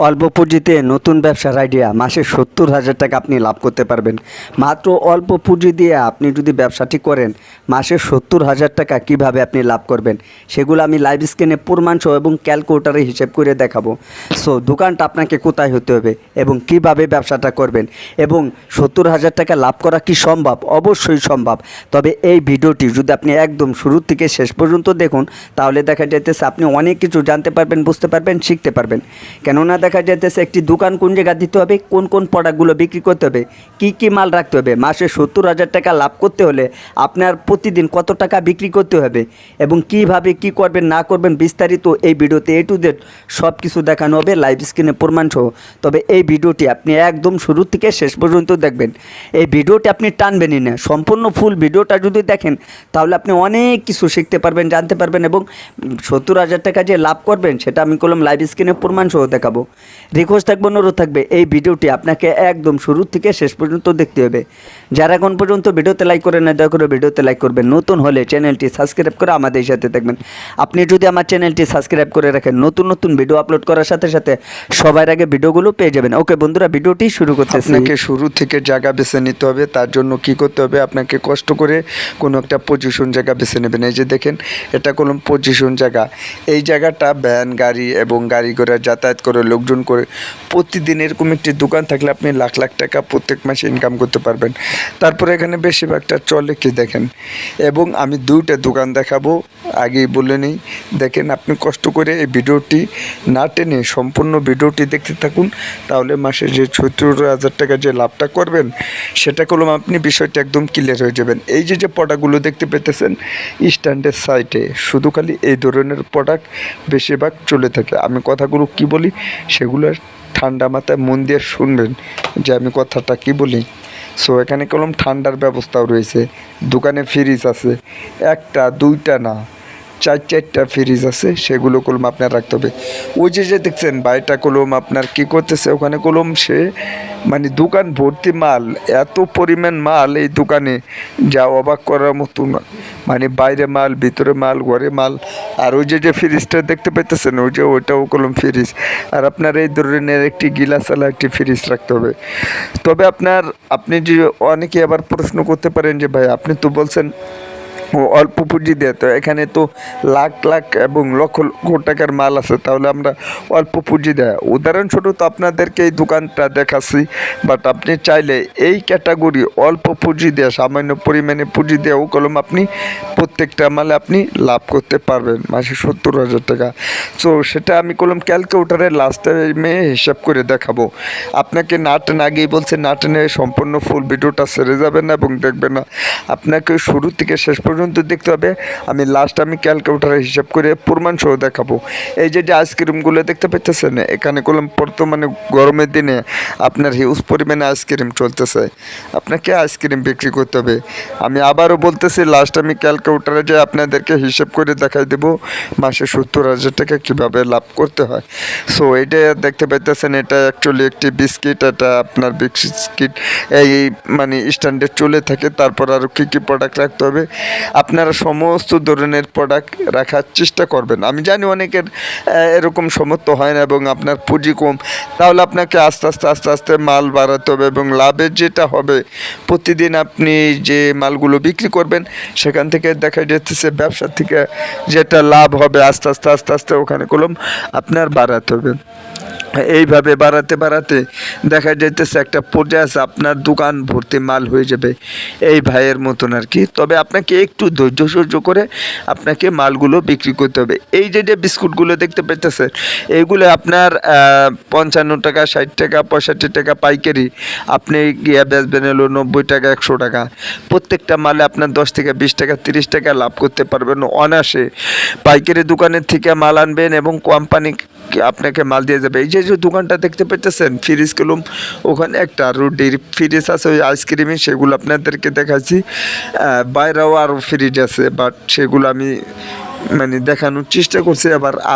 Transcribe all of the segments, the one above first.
অল্প পুঁজিতে নতুন ব্যবসার আইডিয়া মাসে 70,000 টাকা আপনি লাভ করতে পারবেন। মাত্র অল্প পুঁজি দিয়ে আপনি যদি ব্যবসাটি করেন মাসে 70,000 টাকা কিভাবে আপনি লাভ করবেন সেগুলো আমি লাইভ স্ক্রিনে প্রমাণসহ এবং ক্যালকুলেটারে হিসেব করে দেখাবো। সো দোকানটা আপনাকে কোথায় হতে হবে এবং কিভাবে ব্যবসাটা করবেন এবং 70,000 টাকা লাভ করা কি সম্ভব? অবশ্যই সম্ভব। তবে এই ভিডিওটি যদি আপনি একদম শুরু থেকে শেষ পর্যন্ত দেখুন তাহলে দেখা যাইতেছে আপনি অনেক কিছু জানতে পারবেন, বুঝতে পারবেন, শিখতে পারবেন। কেননা দেখা যাইতেছে একটি দোকান কোন জায়গায় দিতে হবে, কোন কোন প্রোডাক্টগুলো বিক্রি করতে হবে, কি মাল রাখতে হবে। মাসে 70,000 টাকা লাভ করতে হলে আপনার প্রতিদিন কত টাকা বিক্রি করতে হবে এবং কিভাবে কি করবেন না করবেন বিস্তারিত এই ভিডিওতে A to Z সব কিছু দেখানো হবে লাইভ স্ক্রিনে প্রমাণ সহ। তবে এই ভিডিওটি আপনি একদম শুরু থেকে শেষ পর্যন্ত দেখবেন। এই ভিডিওটি আপনি টানবেনই না, সম্পূর্ণ ফুল ভিডিওটা যদি দেখেন তাহলে আপনি অনেক কিছু শিখতে পারবেন, জানতে পারবেন এবং 70,000 টাকা যে লাভ করবেন সেটা আমি করলাম লাইভ স্ক্রিনে প্রমাণ সহ দেখাবো। রিকোয়েস্ট থাকবে, অনুরোধ থাকবে, এই ভিডিওটি আপনাকে একদম শুরু থেকে শেষ পর্যন্ত দেখতে হবে। যারা এখন পর্যন্ত ভিডিওতে লাইক করেন না দয়া করে ভিডিওতে লাইক করবেন। নতুন হলে চ্যানেলটি সাবস্ক্রাইব করে আমাদের সাথে থাকবেন। আপনি যদি আমার চ্যানেলটি সাবস্ক্রাইব করে রাখেন নতুন নতুন ভিডিও আপলোড করার সাথে সাথে সবার আগে ভিডিওগুলো পেয়ে যাবেন। ওকে বন্ধুরা, ভিডিওটি শুরু করতেছি। আপনাকে শুরু থেকে জায়গা বেছে নিতে হবে। তার জন্য কি করতে হবে, আপনাকে কষ্ট করে কোনো একটা পজিশন জায়গা বেছে নেবেন। এই যে দেখেন, এটা কোনো পজিশন জায়গা। এই জায়গাটা ভ্যান গাড়ি এবং গাড়ি করে যাতায়াত করে লোকজন করে প্রতিদিন এরকম একটি দোকান থাকলে আপনি লাখ লাখ টাকা প্রত্যেক মাসে ইনকাম করতে পারবেন। তারপরে এখানে বেশিরভাগটা চলে কি দেখেন, এবং আমি দুইটা দোকান দেখাবো, আগেই বলে নিই। দেখেন, আপনি কষ্ট করে এই ভিডিওটি না টেনে সম্পূর্ণ ভিডিওটি দেখতে থাকুন, তাহলে মাসে যে 70,000 টাকা যে লাভটা করবেন সেটা করলাম আপনি বিষয়টা একদম ক্লিয়ার হয়ে যাবেন। এই যে প্রোডাক্টগুলো দেখতে পেতেছেন স্ট্যান্ডের সাইটে, শুধু খালি এই ধরনের প্রোডাক্ট বেশিরভাগ চলে থাকে। আমি কথাগুলো কি বলি সেগুলো ঠান্ডা মাথায় মন দিয়ে শুনবেন যে আমি কথাটা কি বলি। সো এখানে কলম ঠান্ডার ব্যবস্থাও রয়েছে, দোকানে ফ্রিজ আছে, একটা দুইটা না, চারটা ফ্রিজ আছে, সেগুলো কলম আপনার রাখতে হবে। ওই যে দেখছেন বাইটা কলম আপনার কি করতেছে, ওখানে কলম সে মানে দোকান ভর্তি মাল, এত পরিমাণ মাল এই দোকানে যা অবাক করার মতো না। মানে বাইরে মাল, ভিতরে মাল, ঘরে মাল। আর ওই যে ফ্রিজটা দেখতে পাইতেছেন ওইটাও কলম ফ্রিজ। আর আপনার এই ধরনের একটি গিলাসালা একটি ফ্রিজ রাখতে হবে। তবে আপনি যে অনেকে আবার প্রশ্ন করতে পারেন যে ভাই আপনি তো বলছেন অল্প পুঁজি দিয়ে, তো এখানে তো লাখ লাখ এবং লক্ষ লক্ষ টাকার মাল আছে, তাহলে আমরা অল্প পুঁজি দেয় উদাহরণস্বরূপ তো আপনাদেরকে এই দোকানটা দেখাচ্ছি। বাট আপনি চাইলে এই ক্যাটাগরি অল্প পুঁজি দেওয়া, সামান্য পরিমাণে পুঁজি দেওয়াও কলম আপনি প্রত্যেকটা মালে আপনি লাভ করতে পারবেন মাসে 70,000 টাকা। সো সেটা আমি কলম ক্যালকুলেটারে লাস্ট টাইমে হিসাব করে দেখাবো। আপনাকে না টেনে, আগেই বলছে না টেনে সম্পূর্ণ ফুল ভিডিওটা সেরে যাবেন না এবং দেখবেন না, আপনাকে শুরু থেকে শেষ পর্যন্ত দেখতে হবে। আমি ক্যালকুলেটারে হিসাব করে প্রমাণ সহ দেখাবো। এই যে আইসক্রিমগুলো দেখতে পাচ্ছেন, এখানে কলম বর্তমানে গরমের দিনে আপনার হিউজ পরিমাণে আইসক্রিম চলতেছে, আপনাকে আইসক্রিম বিক্রি করতে হবে। আমি আবারও বলতেছি, আমি ক্যালকুলেটারে যে আপনাদেরকে হিসাব করে দেখাই দেবো মাসে 70,000 টাকা কীভাবে লাভ করতে হয়। সো এটা দেখতে পাইতেছেন, এটা অ্যাকচুয়ালি একটি বিস্কিট, এটা আপনার বিস্কিট এই মানে স্ট্যান্ডে চলে থাকে। তারপর আরও কী কী প্রোডাক্ট রাখতে হবে, আপনারা সমস্ত ধরনের প্রোডাক্ট রাখার চেষ্টা করবেন। আমি জানি অনেকের এরকম সমর্থ হয় না এবং আপনার পুঁজি কম, তাহলে আপনাকে আস্তে আস্তে মাল বাড়াতে হবে এবং লাভের যেটা হবে প্রতিদিন আপনি যে মালগুলো বিক্রি করবেন সেখান থেকে দেখা যাচ্ছে ব্যবসা থেকে যেটা লাভ হবে আস্তে আস্তে ওখানে কলম আপনার বাড়াতে হবে। এইভাবে বাড়াতে দেখা যাইতেছে একটা পর্যায়ে আছে আপনার দোকান ভর্তি মাল হয়ে যাবে, এই ভাইয়ের মতন আর কি। তবে আপনাকে একটু ধৈর্য সহ্য করে আপনাকে মালগুলো বিক্রি করতে হবে। এই যে বিস্কুটগুলো দেখতে পেতেছেন, এইগুলো আপনার 55 টাকা, 60 টাকা, 65 টাকা পাইকারি, আপনি গিয়া বেচবেন হলো 90 টাকা, 100 টাকা। প্রত্যেকটা মালে আপনার 10 থেকে 20 টাকা, 30 টাকা লাভ করতে পারবেন অনায়াসে। পাইকারি দোকানের থেকে মাল আনবেন এবং কোম্পানি আপনাকে মাল দিয়ে যাবে। এই যে দোকানটা দেখতে পেতেছেন ফ্রিজ কলম, ওখানে একটা আরও ডেরি ফ্রিজ আছে ওই আইসক্রিমের, সেগুলো আপনাদেরকে দেখাচ্ছি। বাইরেও আরও ফ্রিজ আছে, বাট সেগুলো আমি মানে দেখানোর চেষ্টা করছি,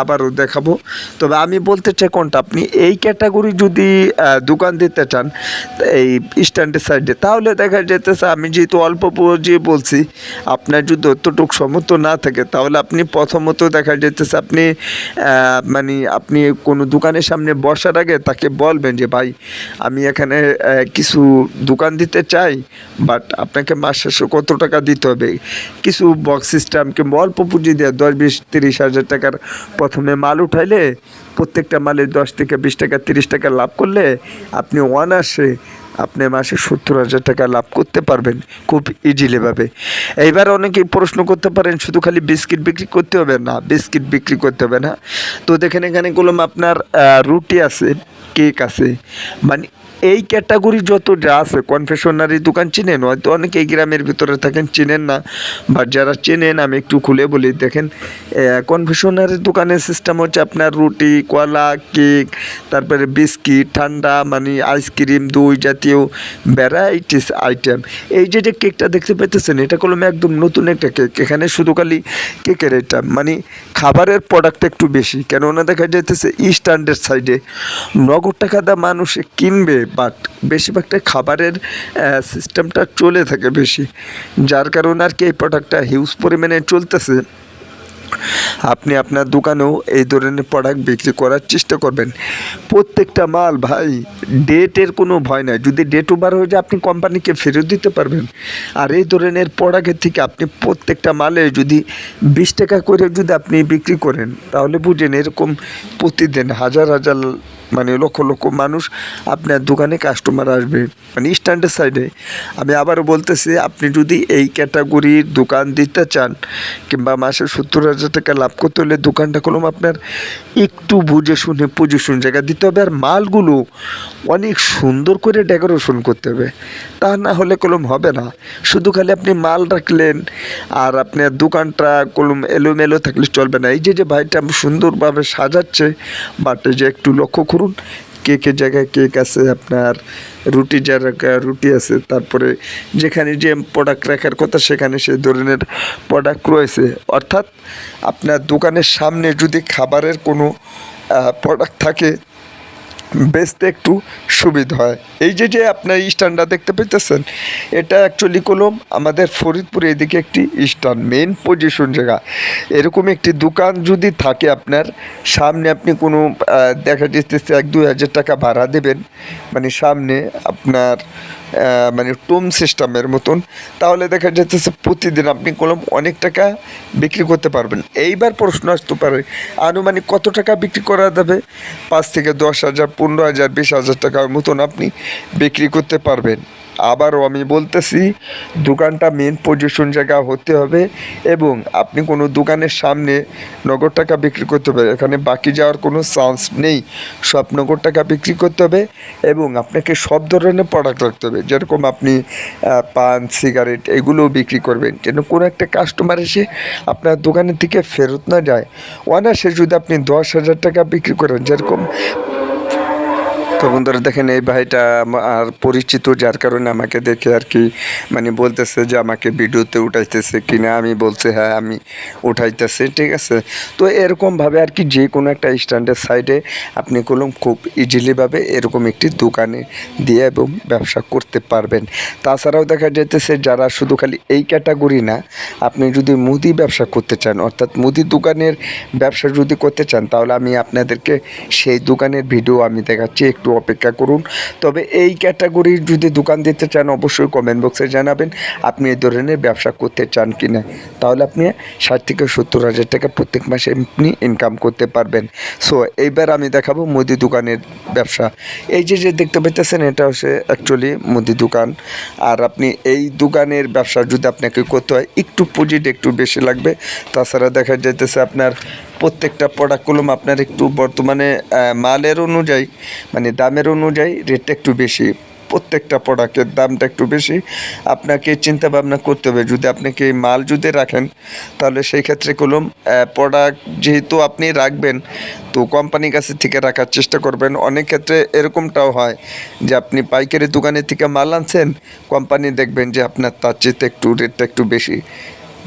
আবারও দেখাবো। তবে আমি বলতে চাই কোনটা, আপনি এই ক্যাটাগরি যদি দোকান দিতে চান এই স্ট্যান্ডের সাইডে, তাহলে দেখা যেতেছে আমি যেহেতু অল্প পুঁজি বলছি, আপনার যদি অতটুক সমর্থ না থাকে তাহলে আপনি প্রথমত দেখা যেতেছে আপনি মানে আপনি কোনো দোকানের সামনে বসার আগে তাকে বলবেন যে ভাই আমি এখানে কিছু দোকান দিতে চাই, বাট আপনাকে মাস শেষে কত টাকা দিতে হবে, কিছু বক্স সিস্টেম কিংবা অল্প পুঁজি দিয়ে 10-20-30 হাজার টাকার প্রথমে মাল উঠাইলে প্রত্যেকটা মালে 10 থেকে 20 টাকা 30 টাকা লাভ করলে আপনি অনায়াসে আপনি মাসে 70,000 টাকা লাভ করতে পারবেন খুব ইজিলিভাবে। এইবার অনেকেই প্রশ্ন করতে পারেন শুধু খালি বিস্কিট বিক্রি করতে হবে না, বিস্কিট বিক্রি করতে হবে না। তো দেখেন এখানে বললাম আপনার রুটি আছে, কেক আছে, মানে এই ক্যাটাগরি যত যা আছে। কনফেশনারি দোকান চিনেন, হয়তো অনেকে এই গ্রামের ভিতরে থাকেন চিনেন না, বাট যারা চেনেন আমি একটু খুলে বলি। দেখেন কনফেশনারি দোকানের সিস্টেম হচ্ছে আপনার রুটি, কলা, কেক, তারপরে বিস্কিট, ঠান্ডা মানে আইসক্রিম, দই জাতীয় ভ্যারাইটিস আইটেম। এই যে যে কেকটা দেখতে পেতেছেন এটা কলমে একদম নতুন একটা কেক। এখানে শুধু খালি কেকের আইটেম, মানে খাবারের প্রোডাক্ট একটু বেশি, কেননা দেখা যাইতেছে স্ট্যান্ডার্ড সাইডে নগদ টাকা দা মানুষ কিনবে, বাট বেশিরভাগটা খাবারের সিস্টেমটা চলে থাকে বেশি, যার কারণে আর কি এই প্রোডাক্টটা হিউজ পরিমাণে চলতেছে। আপনি আপনার দোকানেও এই ধরনের প্রোডাক্ট বিক্রি করার চেষ্টা করবেন। প্রত্যেকটা মাল ভাই ডেটের কোনো ভয় নাই, যদি ডেট ওভার হয়ে যায় আপনি কোম্পানিকে ফেরত দিতে পারবেন। আর এই ধরনের প্রোডাক্টের থেকে আপনি প্রত্যেকটা মালে যদি 20 টাকা করে যদি আপনি বিক্রি করেন, তাহলে বুঝেন এরকম প্রতিদিন হাজার হাজার মানে লক্ষ লক্ষ মানুষ আপনার দোকানে কাস্টমার আসবে, মানে স্ট্যান্ডের সাইডে। আমি আবারও বলতেছি, আপনি যদি এই ক্যাটাগরির দোকান দিতে চান কিংবা মাসে 70,000 টাকা লাভ করতে হলে দোকানটা কলম আপনার একটু বুঝে শুনে পজিশন জায়গা দিতে হবে, আর মালগুলো অনেক সুন্দর করে ডেকোরেশন করতে হবে। তা না হলে কলম হবে না। শুধু খালি আপনি মাল রাখলেন আর আপনার দোকানটা কলম এলোমেলো থাকলে চলবে না। এই যে যে ভাইটা সুন্দরভাবে সাজাচ্ছে, বাট যে একটু লক্ষ্য করুন, কেকের জায়গায় কেক আছে, আপনার রুটির জায়গায় রুটি আছে, তারপরে যেখানে যে প্রোডাক্ট রাখার কথা সেখানে সেই ধরনের প্রোডাক্ট রয়েছে। অর্থাৎ আপনার দোকানের সামনে যদি খাবারের কোনো প্রোডাক্ট থাকে বেচতে একটু সুবিধা হয়। এই যে যে আপনার স্ট্যান্ডটা দেখতে পেতেছেন, এটা অ্যাকচুয়ালি কলম আমাদের ফরিদপুরে এদিকে একটি স্ট্যান্ড, মেন পজিশন জায়গা। এরকম একটি দোকান যদি থাকে আপনার সামনে, আপনি কোনো দেখা যেতেছে 1-2 হাজার টাকা ভাড়া দেবেন, মানে সামনে আপনার মানে টোম সিস্টেমের মতন, তাহলে দেখা যাচ্ছে প্রতিদিন আপনি কলম অনেক টাকা বিক্রি করতে পারবেন। এইবার প্রশ্ন আসতে পারে আনুমানিক কত টাকা বিক্রি করা যাবে? 5 থেকে 10,000, 15,000, 20,000 টাকার মতন আপনি বিক্রি করতে পারবেন। আবারও আমি বলতেছি, দোকানটা মেন পজিশন জায়গা হতে হবে এবং আপনি কোনো দোকানের সামনে নগদ টাকা বিক্রি করতে হবে, এখানে বাকি যাওয়ার কোনো চান্স নেই। সব নগদ টাকা বিক্রি করতে হবে এবং আপনাকে সব ধরনের প্রোডাক্ট রাখতে হবে, যেরকম আপনি পান, সিগারেট এগুলোও বিক্রি করবেন, যেন কোনো একটা কাস্টমার এসে আপনার দোকানের থেকে ফেরত না যায়। অনায়াসে যদি আপনি 10,000 টাকা বিক্রি করেন, যেরকম। তো বন্ধুরা দেখেন এই ভাইটা আর পরিচিত, যার কারণে আমাকে দেখে আর কি মানে বলতেছে যে আমাকে ভিডিওতে উঠাইতেছে কিনা। আমি বলছি হ্যাঁ আমি উঠাইতেছি, ঠিক আছে। তো এরকমভাবে আর কি যে কোনো একটা স্ট্যান্ডের সাইডে আপনি কলম খুব ইজিলিভাবে এরকম একটি দোকানে দিয়ে এবং ব্যবসা করতে পারবেন। তাছাড়াও দেখা যাইতেছে যারা শুধু খালি এই ক্যাটাগরি না, আপনি যদি মুদি ব্যবসা করতে চান, অর্থাৎ মুদি দোকানের ব্যবসা যদি করতে চান, তাহলে আমি আপনাদেরকে সেই দোকানের ভিডিও আমি দেখাচ্ছি, একটু অপেক্ষা করুন। তবে এই ক্যাটাগরির যদি দোকান দিতে চান অবশ্যই কমেন্ট বক্সে জানাবেন আপনি এই ধরনের ব্যবসা করতে চান কি না, তাহলে আপনি 60 থেকে 70,000 টাকা প্রত্যেক মাসে আপনি ইনকাম করতে পারবেন। সো এইবার আমি দেখাবো মুদি দোকানের ব্যবসা। এই যে যে দেখতে পাইতেছেন এটা হচ্ছে অ্যাকচুয়ালি মুদি দোকান। আর আপনি এই দোকানের ব্যবসা যদি আপনাকে করতে হয় একটু পুঁজিটা একটু বেশি লাগবে। তাছাড়া দেখা যাইতেছে আপনার প্রত্যেকটা প্রোডাক্টগুলো আপনার একটু বর্তমানে মালের অনুযায়ী মানে দামের অনুযায়ী রেটটা একটু বেশি, প্রত্যেকটা প্রোডাক্টের দামটা একটু বেশি। আপনাকে চিন্তা ভাবনা করতে হবে, যদি আপনাকে মাল যদি রাখেন তাহলে সেই ক্ষেত্রে কলম প্রোডাক্ট যেহেতু আপনি রাখবেন তো কোম্পানির কাছে থেকে রাখার চেষ্টা করবেন। অনেক ক্ষেত্রে এরকমটাও হয় যে আপনি পাইকারি দোকানের থেকে মাল আনছেন, কোম্পানি দেখবেন যে আপনার তার চেয়ে একটু রেটটা একটু বেশি,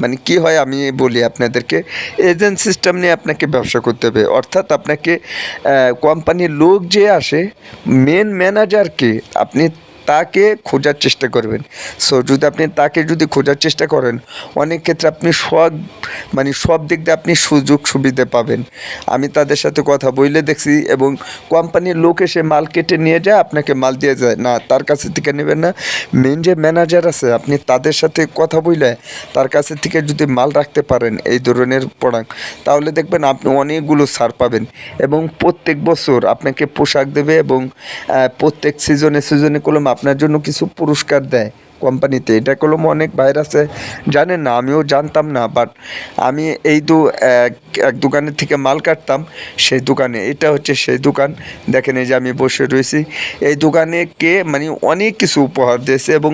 মানে কি হয় আমি বলি আপনাদেরকে, এজেন্ট সিস্টেম নিয়ে আপনাকে ব্যবসা করতে হবে। অর্থাৎ আপনাকে কোম্পানির লোক যে আসে, মেন ম্যানেজারকে আপনি তাকে খোঁজার চেষ্টা করবেন। সো যদি আপনি তাকে যদি খোঁজার চেষ্টা করেন, অনেক ক্ষেত্রে আপনি সব দিক দিয়ে আপনি সুযোগ সুবিধা পাবেন। আমি তাদের সাথে কথা বলে দেখছি, এবং কোম্পানির লোক এসে মাল কেটে নিয়ে যায়, আপনাকে মাল দিয়ে যায় না, তার কাছে থেকে নেবেন না। মেন যে ম্যানেজার আছে, আপনি তাদের সাথে কথা বলে তার কাছে থেকে যদি মাল রাখতে পারেন এই ধরনের প্রোডাক্ট, তাহলে দেখবেন আপনি অনেকগুলো ছাড় পাবেন, এবং প্রত্যেক বছর আপনাকে পোশাক দেবে, এবং প্রত্যেক সিজনে কলম আপনার জন্য কিছু পুরস্কার দেয় কোম্পানিতে। এটা কলম অনেক বাইরে আছে, জানেন না, আমিও জানতাম না। বাট আমি এক দোকানের থেকে মাল কাটতাম, সেই দোকানে, এটা হচ্ছে সেই দোকান, দেখেন এই যে আমি বসে রয়েছি, এই দোকানে মানে অনেক কিছু উপহার দিয়েছে, এবং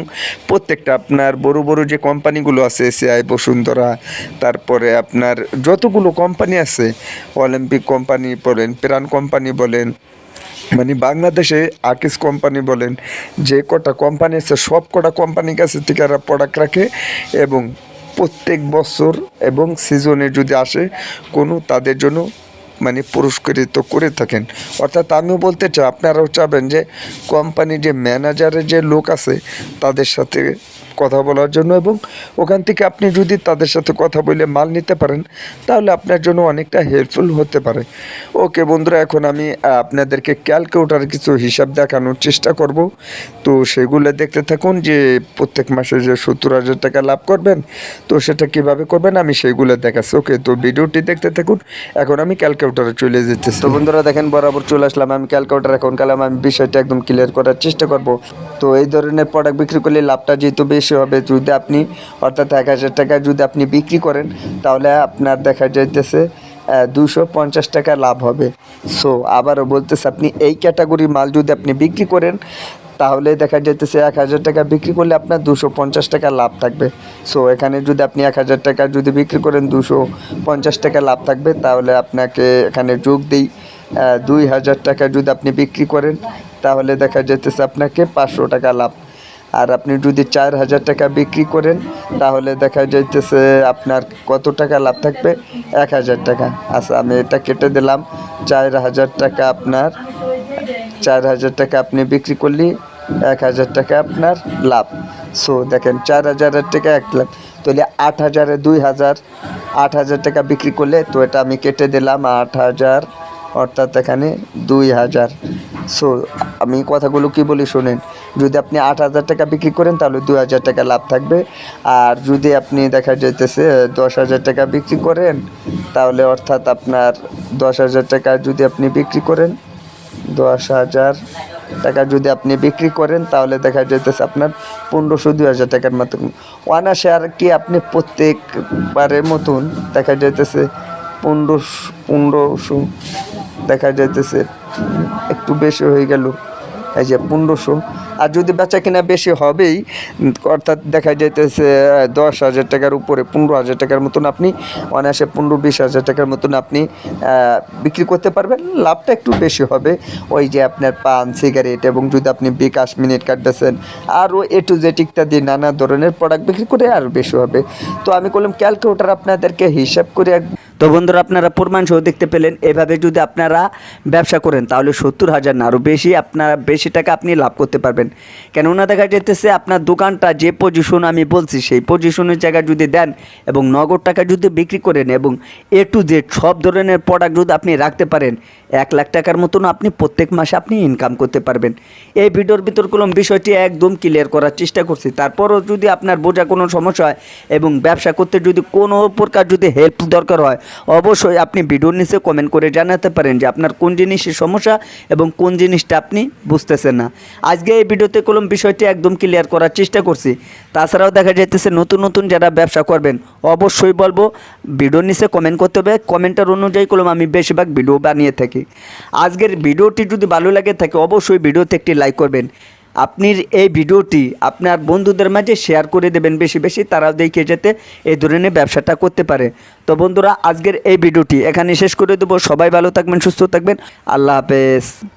প্রত্যেকটা আপনার বড় বড় যে কোম্পানিগুলো আছে, এসিআই, বসুন্ধরা, তারপরে আপনার যতগুলো কোম্পানি আছে, অলিম্পিক কোম্পানি বলেন, প্রাণ কোম্পানি বলেন, মানে বাংলাদেশে আকিস কোম্পানি বলেন, যে কটা কোম্পানি আছে সব কটা কোম্পানির কাছে থেকে এরা প্রোডাক্ট রাখে, এবং প্রত্যেক বছর এবং সিজনে যদি আসে কোনো, তাদের জন্য মানে পুরস্কৃত করে থাকেন। অর্থাৎ আমিও বলতে চাই, আপনারাও চাবেন যে কোম্পানির যে ম্যানেজারের যে লোক আছে তাদের সাথে কথা বলার জন্য, এবং ওখান থেকে আপনি যদি তাদের সাথে কথা বলে মাল নিতে পারেন, তাহলে আপনার জন্য অনেকটা হেল্পফুল হতে পারে। ওকে বন্ধুরা, এখন আমি আপনাদেরকে ক্যালকুলেটার কিছু হিসাব দেখানোর চেষ্টা করব। তো সেগুলো দেখতে থাকুন, যে প্রত্যেক মাসে যে 70,000 টাকা লাভ করবেন, তো সেটা কিভাবে করবেন আমি সেইগুলো দেখাচ্ছি। ওকে, তো ভিডিওটি দেখতে থাকুন। এখন আমি ক্যালকুলেটারে চলে যেতেছি। তো বন্ধুরা দেখেন, বরাবর চলে আসলাম আমি ক্যালকুলেটার। এখন কালাম আমি বিষয়টা একদম ক্লিয়ার করার চেষ্টা করব। তো এই ধরনের প্রোডাক্ট বিক্রি করলে লাভটা যেহেতু বেশি হবে, যদি আপনি অর্থাৎ 1,000 টাকা যদি আপনি বিক্রি করেন, তাহলে আপনার দেখা যাইতেছে 250 টাকা লাভ হবে। সো আবারও বলতেছে, আপনি এই ক্যাটাগরির মাল যদি আপনি বিক্রি করেন, তাহলে দেখা যাইতেছে 1,000 টাকা বিক্রি করলে আপনার 250 টাকা লাভ থাকবে। সো এখানে যদি আপনি 1,000 টাকা যদি বিক্রি করেন, 250 টাকা লাভ থাকবে। তাহলে আপনাকে এখানে যোগ দিই, 2,000 টাকা যদি আপনি বিক্রি করেন, তাহলে দেখা যাইতেছে আপনাকে 500 টাকা লাভ। আর আপনি যদি 4,000 টাকা বিক্রি করেন, তাহলে দেখা যাইতেছে আপনার কত টাকা লাভ থাকবে? 1,000 টাকা। আচ্ছা, আমি এটা কেটে দিলাম। 4,000 টাকা আপনার, 4,000 টাকা আপনি বিক্রি করলে 1,000 টাকা আপনার লাভ। সো দেখেন, 4,000 টাকা 1 লাখ, তাহলে 8,000-এ 2,000, 8,000 টাকা বিক্রি করলে, তো এটা আমি কেটে দিলাম 8,000, অর্থাৎ এখানে 2,000। সো আমি কথাগুলো কি বলি শোনেন, যদি আপনি 8,000 টাকা বিক্রি করেন, তাহলে 2,000 টাকা লাভ থাকবে। আর যদি আপনি দেখা যাইতেছে 10,000 টাকা বিক্রি করেন, তাহলে অর্থাৎ আপনার 10,000 টাকা যদি আপনি বিক্রি করেন, 10,000 টাকা যদি আপনি বিক্রি করেন, তাহলে দেখা যাইতেছে আপনার 1,500, 2,000 টাকার মতন অনায়াসে। আর কি আপনি প্রত্যেকবারের মতন দেখা যাইতেছে 1,500 দেখা যাইতেছে, একটু বেশি হয়ে গেল, এই যে 1,500। আর যদি বেচা কিনা বেশি হবেই, অর্থাৎ দেখা যাইতেছে 10,000 টাকার উপরে 15,000 টাকার মতন আপনি অনায়াসে 15-20,000 টাকার মতন আপনি বিক্রি করতে পারবেন। লাভটা একটু বেশি হবে, ওই যে আপনার পান, সিগারেট, এবং যদি আপনি বিকাশ, মিনিট কার্ড বেচেন, আরও A to Z ইত্যাদি নানা ধরনের প্রোডাক্ট বিক্রি করে আরও বেশি হবে। তো আমি বললাম ক্যালকুলেটার আপনাদেরকে হিসাব করে। তো বন্ধুরা, আপনারা প্রমাণ সহ দেখতে পেলেন, এভাবে যদি আপনারা ব্যবসা করেন, তাহলে 70,000 না আরও বেশি, আপনার বেশি টাকা আপনি লাভ করতে পারবেন। কেননা দেখা যেতেছে আপনার দোকানটা যে পজিশন আমি বলছি, সেই পজিশনের জায়গায় যদি দেন এবং নগদ টাকা যদি বিক্রি করেন, এবং A to Z সব ধরনের প্রোডাক্ট যদি আপনি রাখতে পারেন, 1 লাখ টাকার মতন আপনি প্রত্যেক মাসে আপনি ইনকাম করতে পারবেন। এই ভিডিওর ভিতর কোনো বিষয়টি একদম ক্লিয়ার করার চেষ্টা করছি। তারপরও যদি আপনার বোঝা কোনো সমস্যা হয়, এবং ব্যবসা করতে যদি কোনো প্রকার যদি হেল্প দরকার হয়, অবশ্যই আপনি ভিডিওর নিচে কমেন্ট করে জানাতে পারেন যে আপনার কোন জিনিসের সমস্যা এবং কোন জিনিসটা আপনি বুঝতেছেন না। আজকে এই ভিডিওতে কলম বিষয়টি একদম ক্লিয়ার করার চেষ্টা করছি। তাছাড়াও দেখা যাইতেছে নতুন নতুন যারা ব্যবসা করবেন, অবশ্যই বলবো ভিডিওর নিচে কমেন্ট করতে হবে। কমেন্টের অনুযায়ী কলম আমি বেশিরভাগ ভিডিও বানিয়ে থাকি। আজকের ভিডিওটি যদি ভালো লাগে থাকে, অবশ্যই ভিডিওতে একটি লাইক করবেন। আপনি এই ভিডিওটি আপনার বন্ধুদের মাঝে শেয়ার করে দেবেন বেশি বেশি, তারাও দেখে যেতে এই ধরনের ব্যবসাটা করতে পারে। তো বন্ধুরা, আজকের এই ভিডিওটি এখানে শেষ করে দেবো। সবাই ভালো থাকবেন, সুস্থ থাকবেন। আল্লাহ হাফেজ।